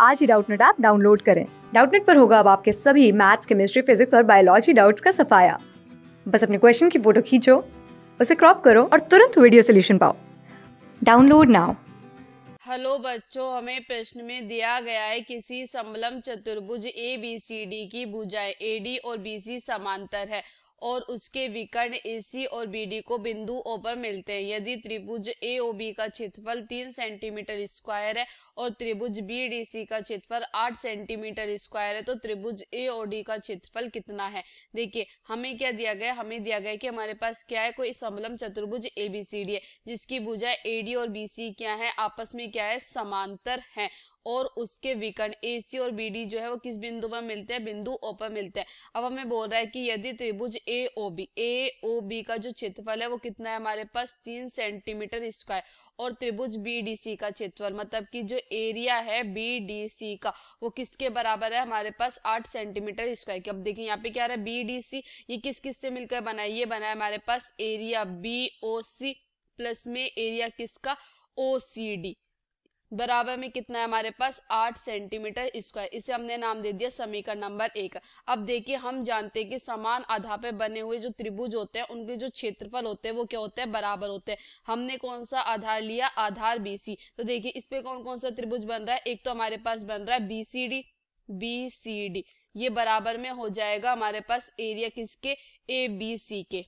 आज ही Doubtnut app download करें। Doubtnut पर होगा अब आपके सभी मैथ्स, केमिस्ट्री, फिजिक्स और बायोलॉजी डाउट्स का सफाया। बस अपने क्वेश्चन की फोटो खींचो, उसे क्रॉप करो और तुरंत वीडियो सोल्यूशन पाओ। Download now. हेलो बच्चों, हमें प्रश्न में दिया गया है किसी समलंब चतुर्भुज ए बी सी डी की भुजाएं AD और BC समांतर है और उसके विकर्ण AC और BD को बिंदु O पर मिलते हैं। यदि त्रिभुज AOB का क्षेत्रफल 3 सेंटीमीटर स्क्वायर है और त्रिभुज BDC का क्षेत्रफल 8 सेंटीमीटर स्क्वायर है तो त्रिभुज AOD का क्षेत्रफल कितना है। देखिए हमें क्या दिया गया, हमें दिया गया कि हमारे पास क्या है, कोई समलंब चतुर्भुज ABCD है जिसकी भुजाएं AD और BC क्या है, आपस में क्या है, समांतर हैं और उसके विकर्ण AC और BD जो है वो किस बिंदु पर मिलते हैं, बिंदु O पर मिलते हैं। अब हमें बोल रहा है कि यदि त्रिभुज AOB का जो क्षेत्रफल है वो कितना है, हमारे पास 3 सेंटीमीटर स्क्वायर और त्रिभुज BDC का क्षेत्रफल मतलब कि जो एरिया है BDC का वो किसके बराबर है, हमारे पास 8 सेंटीमीटर स्क्वायर की। अब देखिए यहाँ पे क्या रहा है, BDC ये किस किस से मिलकर बना है, ये बना है हमारे पास एरिया BOC प्लस में एरिया किसका, OCD बराबर में कितना है हमारे पास 8 सेंटीमीटर स्क्वायर। इसे हमने नाम दे दिया समीकरण नंबर 1। अब देखिए हम जानते हैं कि समान आधार पे बने हुए जो त्रिभुज होते हैं उनके जो क्षेत्रफल होते हैं वो क्या होते हैं, बराबर होते हैं। हमने कौन सा आधार लिया, आधार BC। तो देखिए इस पे कौन कौन सा त्रिभुज बन रहा है, एक तो हमारे पास बन रहा है BCD ये बराबर में हो जाएगा हमारे पास एरिया किसके, ABC के।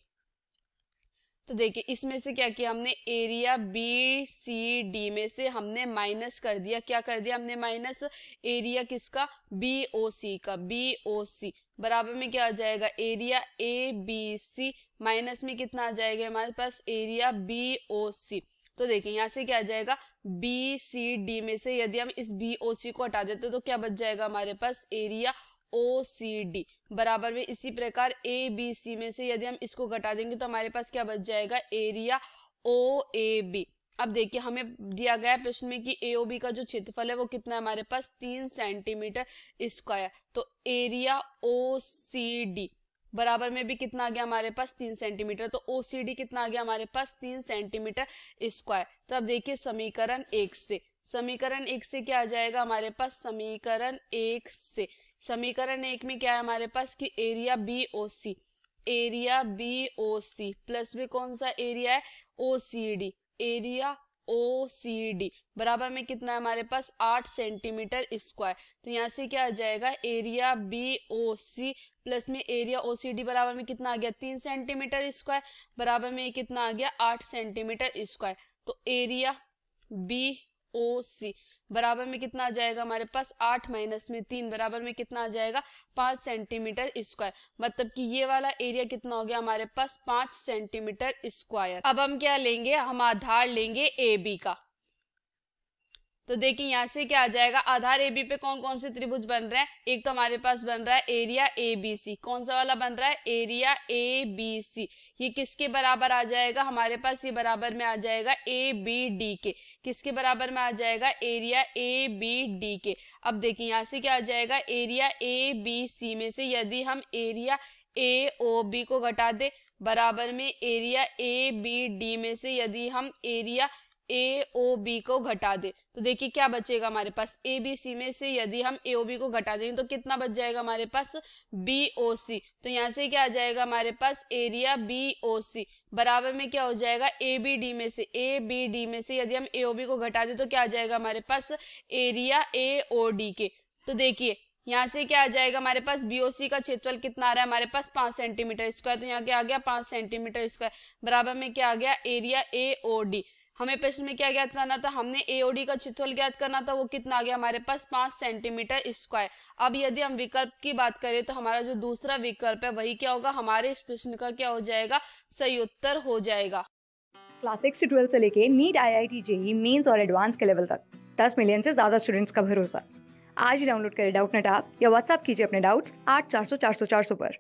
तो देखिए इसमें से क्या किया हमने, एरिया BCD में से हमने माइनस कर दिया, क्या कर दिया हमने माइनस, एरिया किसका, BOC का, BOC बराबर में क्या आ जाएगा, एरिया ABC माइनस में कितना आ जाएगा हमारे पास, एरिया BOC। तो देखिए यहाँ से क्या आ जाएगा, BCD में से यदि हम इस BOC को हटा देते तो क्या बच जाएगा हमारे पास, एरिया OCD बराबर में इसी प्रकार ABC में से यदि हम इसको घटा देंगे तो हमारे पास क्या बच जाएगा, एरिया OAB। अब देखिए हमें दिया गया प्रश्न में कि AOB का जो क्षेत्रफल है वो कितना है, हमारे पास 3 सेंटीमीटर स्क्वायर। तो एरिया OCD बराबर में भी कितना आ गया हमारे पास, 3 सेंटीमीटर। तो OCD कितना आ गया हमारे पास, 3 सेंटीमीटर स्क्वायर। तो अब देखिए समीकरण 1 से, समीकरण 1 से क्या आ जाएगा हमारे पास, समीकरण 1 से, समीकरण 1 में क्या है हमारे पास कि area BOC, area BOC plus में कौन सा एरिया है, OCD, एरिया OCD बराबर में कितना है हमारे पास, 8 सेंटीमीटर स्क्वायर। तो यहाँ से क्या आ जाएगा, एरिया BOC प्लस में एरिया OCD बराबर में कितना आ गया, 3 सेंटीमीटर स्क्वायर बराबर में कितना आ गया, 8 सेंटीमीटर स्क्वायर। तो एरिया BOC बराबर में कितना आ जाएगा हमारे पास, 8 माइनस में 3 बराबर में कितना आ जाएगा, 5 सेंटीमीटर स्क्वायर। मतलब कि ये वाला एरिया कितना हो गया हमारे पास, 5 सेंटीमीटर स्क्वायर। अब हम क्या लेंगे, हम आधार लेंगे AB का। तो देखिए यहाँ से क्या आ जाएगा, आधार AB पे कौन कौन से त्रिभुज बन रहे हैं, एक तो हमारे पास बन रहा है एरिया ABC, कौन सा वाला बन रहा है, एरिया ABC। ये किसके बराबर आ जाएगा हमारे पास, ये बराबर में आ जाएगा ABD के, किसके बराबर में आ जाएगा, एरिया ABD के। अब देखिए यहाँ से क्या आ जाएगा, एरिया ABC में से यदि हम एरिया AOB को घटा दे बराबर में एरिया ABD में से यदि हम एरिया AOB को घटा दे तो देखिए क्या बचेगा हमारे पास, ABC में से यदि हम AOB को घटा देंगे तो कितना बच जाएगा हमारे पास, BOC। तो यहाँ से क्या आ जाएगा हमारे पास, एरिया BOC बराबर में क्या हो जाएगा, ABD में से यदि हम AOB को घटा दे तो क्या आ जाएगा हमारे पास, एरिया AOD के। तो देखिए यहाँ से क्या आ जाएगा हमारे पास, BOC का क्षेत्रफल कितना आ रहा है हमारे पास, 5 सेंटीमीटर स्क्वायर। तो यहाँ क्या आ गया, 5 सेंटीमीटर स्क्वायर बराबर में क्या आ गया, एरिया AOD। हमें प्रश्न में क्या ज्ञात करना था, हमने AOD का क्षेत्रफल ज्ञात करना था, वो कितना आ गया हमारे पास, 5 सेंटीमीटर स्क्वायर। अब यदि हम विकल्प की बात करें तो हमारा जो दूसरा विकल्प है वही क्या होगा, हमारे इस प्रश्न का क्या हो जाएगा, सही उत्तर हो जाएगा। क्लास 6 से 12 से लेके नीट, IIT, JEE मेंस और एडवांस के लेवल तक 10 मिलियन से ज्यादा स्टूडेंट्स का भरोसा। आज ही डाउनलोड करें डाउटनेट ऐप या व्हाट्सएप कीजिए अपने डाउट्स 8400 400 400 पर।